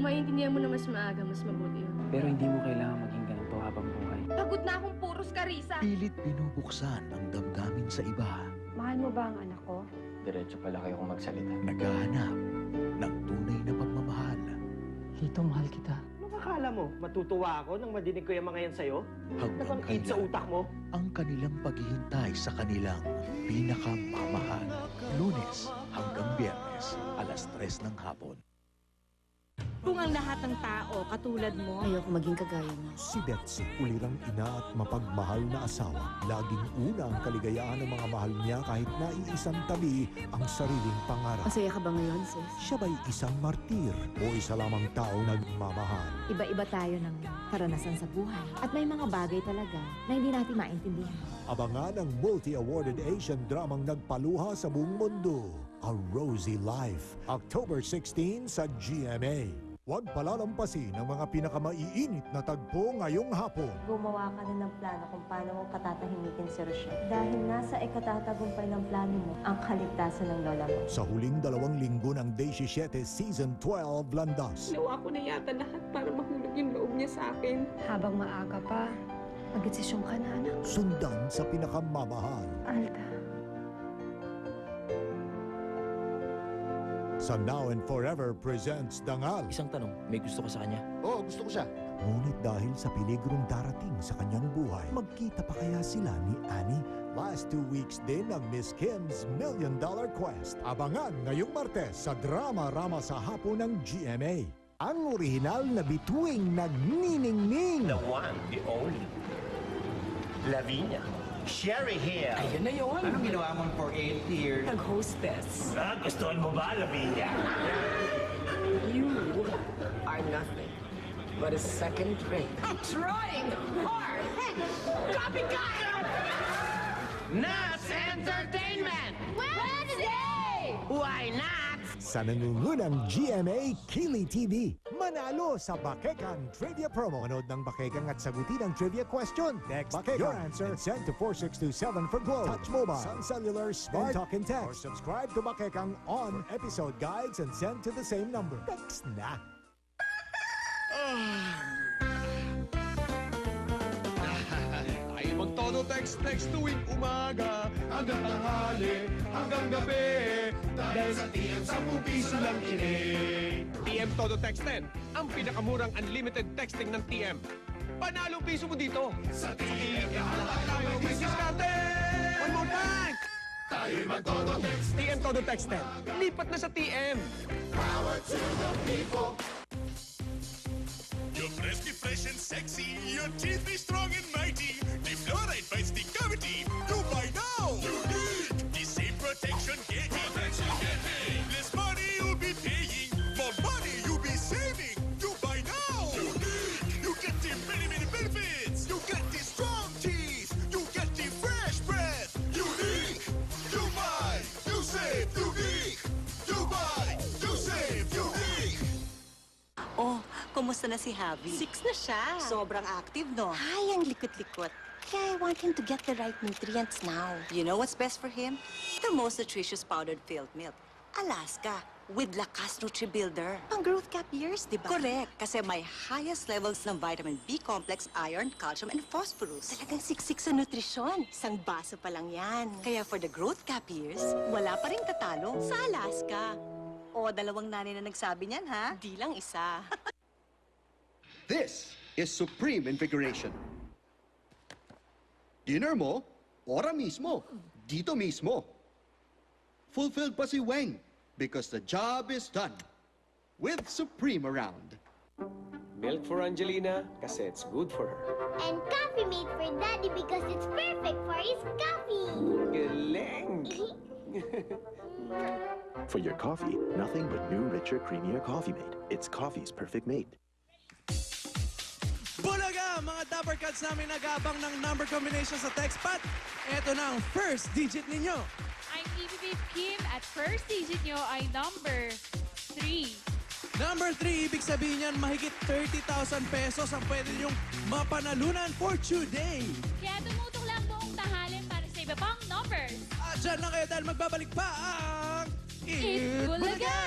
Kung maiintindihan mo na mas maaga, mas mabuti yun. Pero hindi mo kailangan maging ganito habang buhay. Pagod na akong puros karisa. Pilit binubuksan ang damdamin sa iba. Mahal mo ba ang anak ko? Diretso pala kayo kung magsalita. Naghahanap ng tunay na pagmamahal. Hito, mahal kita. Anong akala mo? Matutuwa ako nang madinig ko yung mga yan sa'yo? Hanggang Nakangkid sa kailan utak mo? ang kanilang paghihintay sa kanilang pinakamamahal. Lunes hanggang Biyernes, alas 3 ng hapon. Kung ang lahat ng tao katulad mo, Ayoko maging kagaya mo. Si Betsy, ulirang ina at mapagmahal na asawa. Laging una ang kaligayahan ng mga mahal niya kahit naiisang tabi ang sariling pangarap. Masaya ka ba ngayon, sis? Siya ba'y isang martir o isa lamang taong nagmamahal? Iba-iba tayo ng karanasan sa buhay. At may mga bagay talaga na hindi natin maintindihan. Abangan ang multi-awarded Asian dramang nagpaluha sa buong mundo, A Rosy Life, October 16 sa GMA. Huwag palalampasin ang mga pinakamaiinit na tagpo ngayong hapon. Gumawa ka na ng plano kung paano mo patatahimikin si Rochelle. Dahil nasa ikatatagumpay ng plano mo ang kaligtasan ng lola mo. Sa huling 2 linggo ng Day 17 Season 12 Landas. ginawa ko na yata lahat para mahulog yung loob niya sa akin. Habang maaga pa, mag-desisyon ka na, anak. Sundan sa pinakamamahal. Alta. Sa Now and Forever presents Dangal. Isang tanong, may gusto ka sa kanya? Oo, gusto ko siya. Ngunit dahil sa peligrong darating sa kanyang buhay, magkita pa kaya sila ni Annie? Last 2 weeks din ang Miss Kim's $1 Million Quest. Abangan ngayong Martes sa Drama-Rama sa hapon ng GMA. Ang orihinal na bituing nagniningning. The one, the only. Lavinia. Sherry here. Ayun na yun! Anong ginawa mong for 8 years? Nag-hostess. Gustuhan mo ba, Lavinia? You are nothing but a second rate. I'm trying hard! Hey! Copycat! Nuts Entertainment! Wednesday! Why not? Sa nangungunang GMA Kili TV, manalo sa Bakekan Trivia Promo. Manood ng Bakekan at sagutin ang trivia question. Text your answer and send to 4627 for Globe, Touch Mobile, Sun Cellular, Smart Talk and Text. Or subscribe to Bakekan on episode guides and send to the same number. Text na! Ay magtodo text tuwing umaga hanggang tanghali, hanggang gabi. Dahil sa TM, 10 piso lang ini. TM Todo Text 10, ang pinakamurang unlimited texting ng TM. Panalong piso mo dito. Sa TM, tayo may diskarte. One more time! Tayo'y magtodo text. TM Todo Text 10, lipat na sa TM. Power to the people. You're fresh and sexy. Your teeth be strong and mighty. The fluoride fights the cavity. Do buy now. You need the same protection getting. Less money you'll be paying. More money you'll be saving. Do buy now. You need. You get the many benefits. You get the strong teeth. You get the fresh breath. Unique. You buy. You save. Unique. You buy. You save. Unique. Oh, kumusta na si Javi? 6 na siya. Sobrang active, no? Ay, ang likot-likot. Kaya I want him to get the right nutrients now. You know what's best for him? The most nutritious powdered filled milk. Alaska, with Lakas Nutri-Builder. Pang growth cap years, di ba? Correct, kasi may highest levels ng vitamin B complex, iron, calcium, and phosphorus. Talagang siksik sa nutrisyon. Isang baso pa lang yan. Kaya for the growth cap years, wala pa rin tatalo sa Alaska. O, 2 nanay na nagsabi niyan, ha? Di lang isa. This is Supreme Invigoration. Dinner mo, ora mismo, dito mismo. Fulfilled pa si Weng because the job is done with Supreme around. Milk for Angelina kasi it's good for her. And coffee made for Daddy because it's perfect for his coffee. Galing! For your coffee, nothing but new, richer, creamier Coffee Mate. It's coffee's perfect mate. Bulaga! Mga Dapper Cats namin nag-aabang ng number combination sa TextPad. Ito na ang first digit ninyo. I'm Babe Kim at first digit nyo ay number 3. Number 3, ibig sabihin yan, mahigit 30,000 pesos ang pwede niyong mapanalunan for today. Kaya tumutok lang buong tahalan para sa iba pang numbers. At dyan na kayo dahil magbabalik pa ang Eat Bulaga!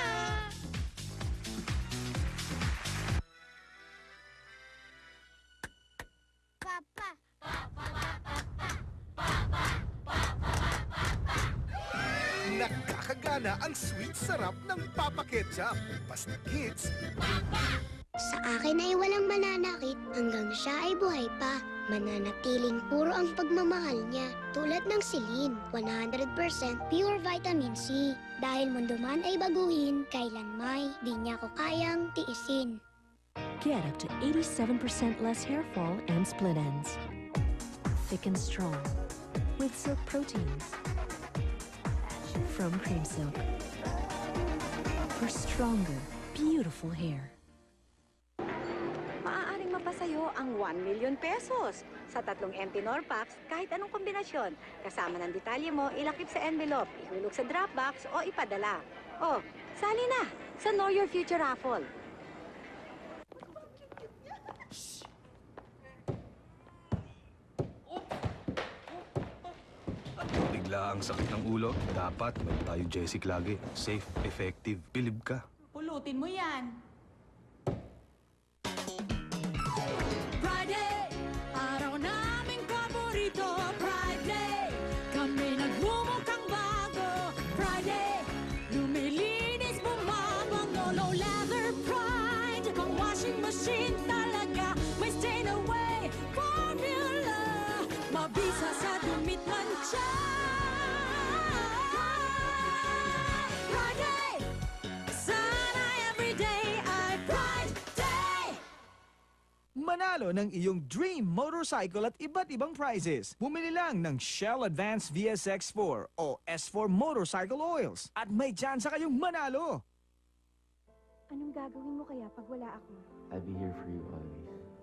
na ang sweet sarap ng Papa Ketchup. Basta kids, Sa akin ay walang mananakit hanggang siya ay buhay pa. Mananatiling puro ang pagmamahal niya. Tulad ng Celine, 100% pure vitamin C. Dahil mundo man ay baguhin, kailanmay di niya ko kayang tiisin. Get up to 87% less hair fall and split ends. Thick and strong with silk proteins from Cream Silk for stronger, beautiful hair. Maaaring mapasayo ang 1 million pesos sa 3 empty Norpax kahit anong kombinasyon. Kasama ng detalye mo, ilakip sa envelope, ihulog sa Dropbox o ipadala. O, sali na sa Know Your Future raffle. Bigla ang sakit ng ulo, dapat may tayo Jessic lagi. Safe, effective, bilib ka. Pulutin mo yan. Friday, araw naming paborito. Friday, kami nagmumukhang bago. Friday, lumilinis bumabang. No leather pride, pang washing machine talaga. May stain away formula, mabisa sa dumit mancha. Friday, sana everyday ay Friday. Manalo ng iyong dream motorcycle at iba't ibang prizes. Bumili lang ng Shell Advance VSX4 o S4 Motorcycle Oils at may tsansa kayong manalo. Anong gagawin mo kaya pag wala ako? I'll be here for you always.